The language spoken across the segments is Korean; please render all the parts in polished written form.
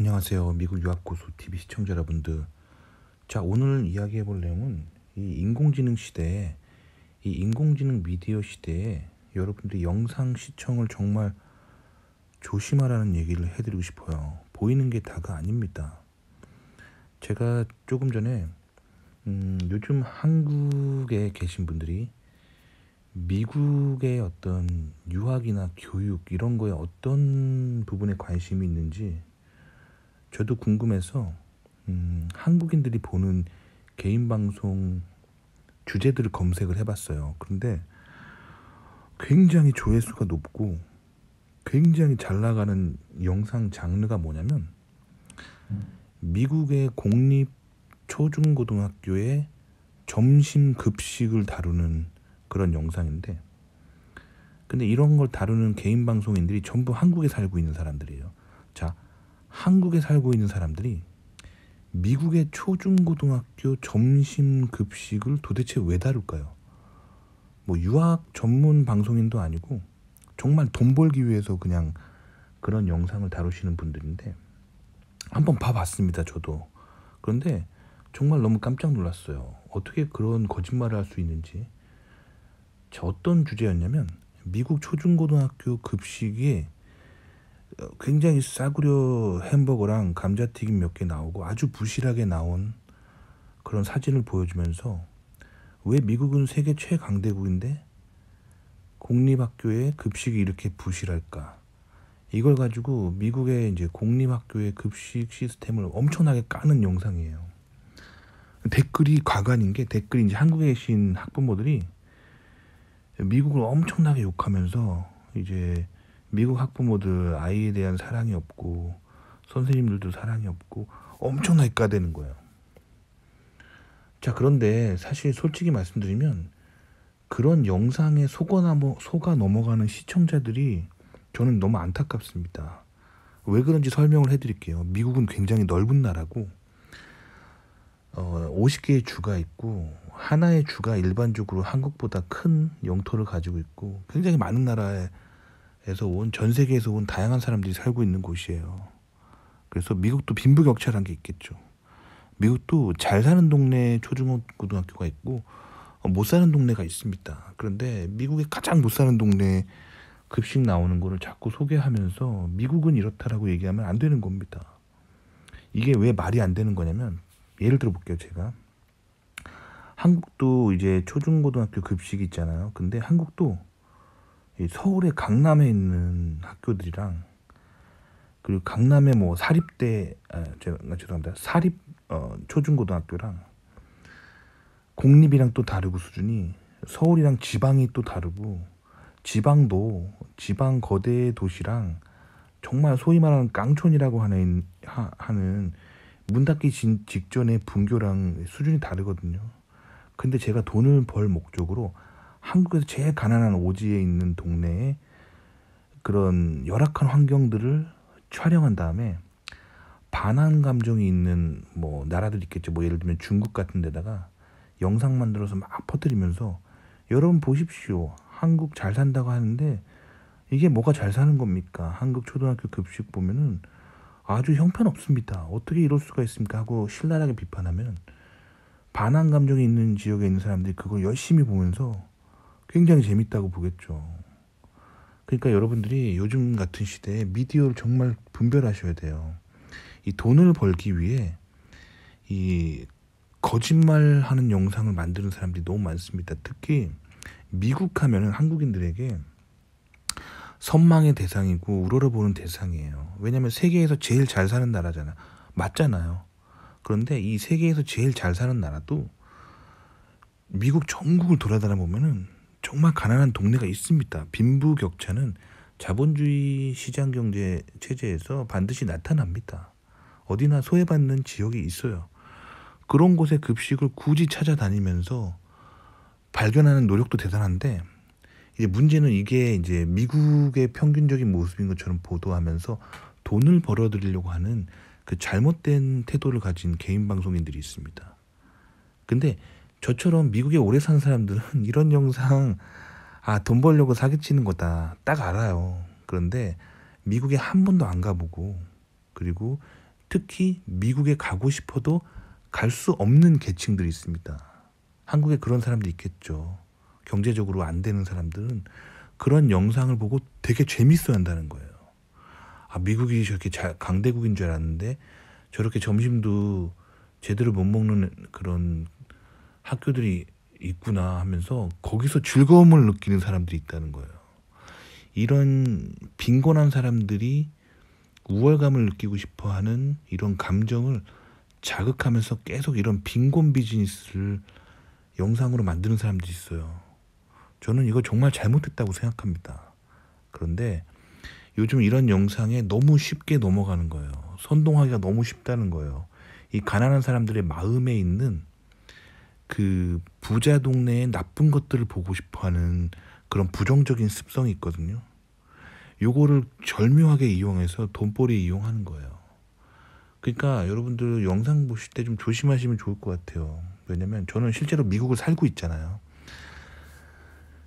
안녕하세요. 미국 유학고수 TV 시청자 여러분들. 자, 오늘 이야기해 볼 내용은 이 인공지능 시대에, 이 인공지능 미디어 시대에 여러분들이 영상 시청을 정말 조심하라는 얘기를 해드리고 싶어요. 보이는 게 다가 아닙니다. 제가 조금 전에 요즘 한국에 계신 분들이 미국의 어떤 유학이나 교육 이런 거에 어떤 부분에 관심이 있는지 저도 궁금해서 한국인들이 보는 개인 방송 주제들을 검색을 해봤어요. 그런데 굉장히 조회수가 높고 굉장히 잘 나가는 영상 장르가 뭐냐면 미국의 공립 초중고등학교의 점심 급식을 다루는 그런 영상인데, 근데 이런 걸 다루는 개인 방송인들이 전부 한국에 살고 있는 사람들이에요. 자, 한국에 살고 있는 사람들이 미국의 초중고등학교 점심 급식을 도대체 왜 다룰까요? 뭐 유학 전문 방송인도 아니고 정말 돈 벌기 위해서 그냥 그런 영상을 다루시는 분들인데 한번 봐봤습니다, 저도. 그런데 정말 너무 깜짝 놀랐어요. 어떻게 그런 거짓말을 할 수 있는지. 자, 어떤 주제였냐면 미국 초중고등학교 급식에 굉장히 싸구려 햄버거랑 감자튀김 몇 개 나오고 아주 부실하게 나온 그런 사진을 보여주면서 왜 미국은 세계 최강대국인데 공립학교의 급식이 이렇게 부실할까? 이걸 가지고 미국의 이제 공립학교의 급식 시스템을 엄청나게 까는 영상이에요. 댓글이 과관인 게, 댓글이 이제 한국에 계신 학부모들이 미국을 엄청나게 욕하면서 이제 미국 학부모들 아이에 대한 사랑이 없고 선생님들도 사랑이 없고 엄청나게 까대는 거예요. 자, 그런데 사실 솔직히 말씀드리면 그런 영상에 속아 넘어가는 시청자들이 저는 너무 안타깝습니다. 왜 그런지 설명을 해드릴게요. 미국은 굉장히 넓은 나라고 50개의 주가 있고 하나의 주가 일반적으로 한국보다 큰 영토를 가지고 있고 굉장히 많은 나라에서 전 세계에서 온 다양한 사람들이 살고 있는 곳이에요. 그래서 미국도 빈부격차라는 게 있겠죠. 미국도 잘 사는 동네에 초중고등학교가 있고 못 사는 동네가 있습니다. 그런데 미국의 가장 못 사는 동네에 급식 나오는 거를 자꾸 소개하면서 미국은 이렇다라고 얘기하면 안 되는 겁니다. 이게 왜 말이 안 되는 거냐면, 예를 들어 볼게요. 제가 한국도 이제 초중고등학교 급식이 있잖아요. 근데 한국도 서울의 강남에 있는 학교들이랑 그리고 강남의 뭐 사립대 죄송합니다. 사립 초중고등학교랑 공립이랑 또 다르고, 수준이 서울이랑 지방이 또 다르고, 지방도 지방 거대 도시랑 정말 소위 말하는 깡촌이라고 하는 문 닫기 직전의 분교랑 수준이 다르거든요. 근데 제가 돈을 벌 목적으로 한국에서 제일 가난한 오지에 있는 동네에 그런 열악한 환경들을 촬영한 다음에 반한 감정이 있는 뭐 나라들 있겠죠. 뭐 예를 들면 중국 같은 데다가 영상 만들어서 막 퍼뜨리면서 여러분 보십시오, 한국 잘 산다고 하는데 이게 뭐가 잘 사는 겁니까? 한국 초등학교 급식 보면은 아주 형편없습니다. 어떻게 이럴 수가 있습니까? 하고 신랄하게 비판하면 반한 감정이 있는 지역에 있는 사람들이 그걸 열심히 보면서 굉장히 재밌다고 보겠죠. 그러니까 여러분들이 요즘 같은 시대에 미디어를 정말 분별하셔야 돼요. 이 돈을 벌기 위해 이 거짓말하는 영상을 만드는 사람들이 너무 많습니다. 특히 미국 하면은 한국인들에게 선망의 대상이고 우러러보는 대상이에요. 왜냐하면 세계에서 제일 잘 사는 나라잖아. 맞잖아요. 그런데 이 세계에서 제일 잘 사는 나라도 미국 전국을 돌아다녀 보면은 정말 가난한 동네가 있습니다. 빈부격차는 자본주의 시장경제 체제에서 반드시 나타납니다. 어디나 소외받는 지역이 있어요. 그런 곳의 급식을 굳이 찾아다니면서 발견하는 노력도 대단한데, 이제 문제는 이게 이제 미국의 평균적인 모습인 것처럼 보도하면서 돈을 벌어들이려고 하는 그 잘못된 태도를 가진 개인 방송인들이 있습니다. 근데 저처럼 미국에 오래 산 사람들은 이런 영상 돈 벌려고 사기치는 거다 딱 알아요. 그런데 미국에 한 번도 안 가보고, 그리고 특히 미국에 가고 싶어도 갈 수 없는 계층들이 있습니다. 한국에 그런 사람도 있겠죠. 경제적으로 안 되는 사람들은 그런 영상을 보고 되게 재밌어 한다는 거예요. 아, 미국이 저렇게 강대국인 줄 알았는데 저렇게 점심도 제대로 못 먹는 그런 학교들이 있구나 하면서 거기서 즐거움을 느끼는 사람들이 있다는 거예요. 이런 빈곤한 사람들이 우월감을 느끼고 싶어하는 이런 감정을 자극하면서 계속 이런 빈곤 비즈니스를 영상으로 만드는 사람들이 있어요. 저는 이거 정말 잘못했다고 생각합니다. 그런데 요즘 이런 영상에 너무 쉽게 넘어가는 거예요. 선동하기가 너무 쉽다는 거예요. 이 가난한 사람들의 마음에 있는 그 부자 동네의 나쁜 것들을 보고 싶어하는 그런 부정적인 습성이 있거든요. 요거를 절묘하게 이용해서 돈벌이 이용하는 거예요. 그러니까 여러분들 영상 보실 때 좀 조심하시면 좋을 것 같아요. 왜냐면 저는 실제로 미국을 살고 있잖아요.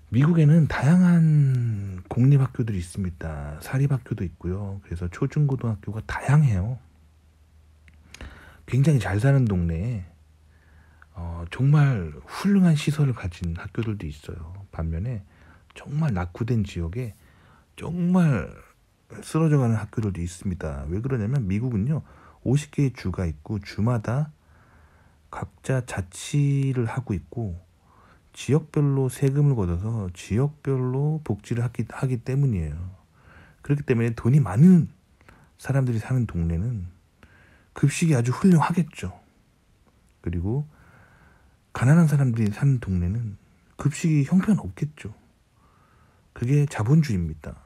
미국에는 다양한 공립학교들이 있습니다. 사립학교도 있고요. 그래서 초중고등학교가 다양해요. 굉장히 잘 사는 동네에 정말 훌륭한 시설을 가진 학교들도 있어요. 반면에 정말 낙후된 지역에 정말 쓰러져가는 학교들도 있습니다. 왜 그러냐면 미국은요 50개의 주가 있고 주마다 각자 자치를 하고 있고 지역별로 세금을 걷어서 지역별로 복지를 하기 때문이에요. 그렇기 때문에 돈이 많은 사람들이 사는 동네는 급식이 아주 훌륭하겠죠. 그리고 가난한 사람들이 사는 동네는 급식이 형편없겠죠. 그게 자본주의입니다.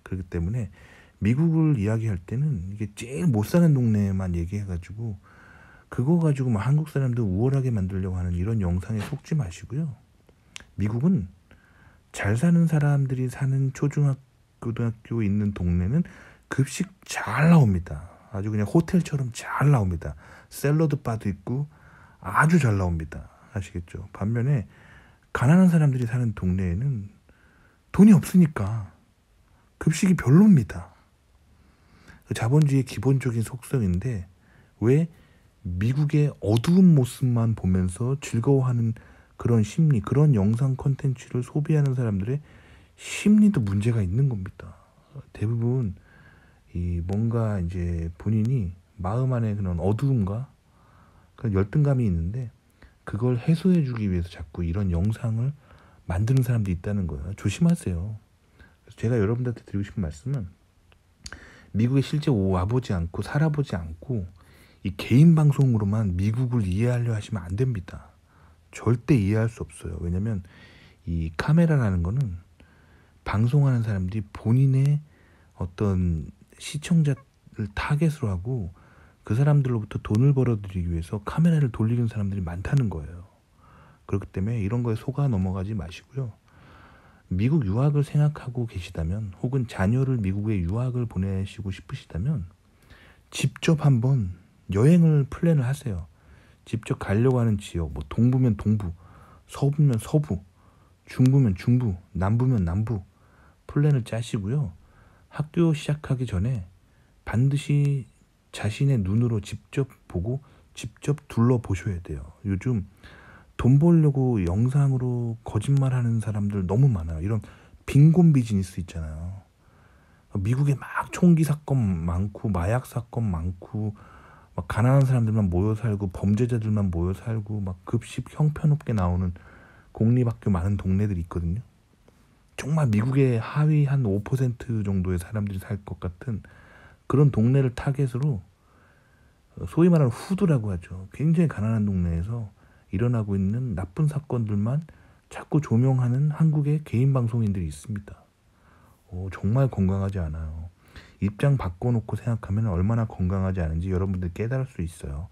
그렇기 때문에 미국을 이야기할 때는 이게 제일 못 사는 동네만 얘기해가지고 그거 가지고 막 한국 사람들 우월하게 만들려고 하는 이런 영상에 속지 마시고요. 미국은 잘 사는 사람들이 사는 초중고등학교 있는 동네는 급식 잘 나옵니다. 아주 그냥 호텔처럼 잘 나옵니다. 샐러드 바도 있고 아주 잘 나옵니다. 아시겠죠? 반면에 가난한 사람들이 사는 동네에는 돈이 없으니까 급식이 별로입니다. 자본주의의 기본적인 속성인데 왜 미국의 어두운 모습만 보면서 즐거워하는 그런 심리, 그런 영상 콘텐츠를 소비하는 사람들의 심리도 문제가 있는 겁니다. 대부분 이 뭔가 이제 본인이 마음 안에 그런 어두움과 그런 열등감이 있는데 그걸 해소해주기 위해서 자꾸 이런 영상을 만드는 사람들이 있다는 거예요. 조심하세요. 그래서 제가 여러분들한테 드리고 싶은 말씀은 미국에 실제 와보지 않고 살아보지 않고 이 개인 방송으로만 미국을 이해하려 하시면 안 됩니다. 절대 이해할 수 없어요. 왜냐면 이 카메라라는 거는 방송하는 사람들이 본인의 어떤 시청자를 타겟으로 하고 그 사람들로부터 돈을 벌어들이기 위해서 카메라를 돌리는 사람들이 많다는 거예요. 그렇기 때문에 이런 거에 속아 넘어가지 마시고요. 미국 유학을 생각하고 계시다면 혹은 자녀를 미국에 유학을 보내시고 싶으시다면 직접 한번 여행을 플랜을 하세요. 직접 가려고 하는 지역, 뭐 동부면 동부, 서부면 서부, 중부면 중부, 남부면 남부 플랜을 짜시고요. 학교 시작하기 전에 반드시 자신의 눈으로 직접 보고 직접 둘러보셔야 돼요. 요즘 돈 벌려고 영상으로 거짓말하는 사람들 너무 많아요. 이런 빈곤 비즈니스 있잖아요. 미국에 막 총기 사건 많고 마약 사건 많고 막 가난한 사람들만 모여 살고 범죄자들만 모여 살고 막 급식 형편없게 나오는 공립학교 많은 동네들이 있거든요. 정말 미국의 하위 한 5% 정도의 사람들이 살 것 같은 그런 동네를 타겟으로 소위 말하는 후드라고 하죠. 굉장히 가난한 동네에서 일어나고 있는 나쁜 사건들만 자꾸 조명하는 한국의 개인 방송인들이 있습니다. 정말 건강하지 않아요. 입장 바꿔놓고 생각하면 얼마나 건강하지 않은지 여러분들 깨달을 수 있어요.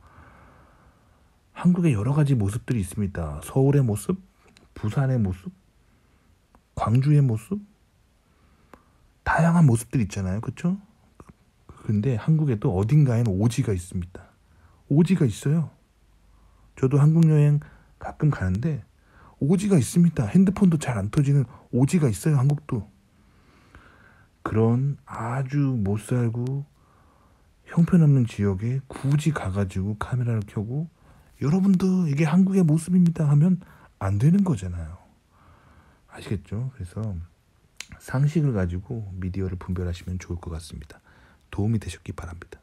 한국의 여러 가지 모습들이 있습니다. 서울의 모습, 부산의 모습, 광주의 모습, 다양한 모습들이 있잖아요. 그렇죠? 근데 한국에도 어딘가에는 오지가 있습니다. 오지가 있어요. 저도 한국 여행 가끔 가는데 오지가 있습니다. 핸드폰도 잘 안 터지는 오지가 있어요. 한국도. 그런 아주 못 살고 형편없는 지역에 굳이 가가지고 카메라를 켜고 여러분들 이게 한국의 모습입니다 하면 안 되는 거잖아요. 아시겠죠? 그래서 상식을 가지고 미디어를 분별하시면 좋을 것 같습니다. 도움이 되셨기 바랍니다.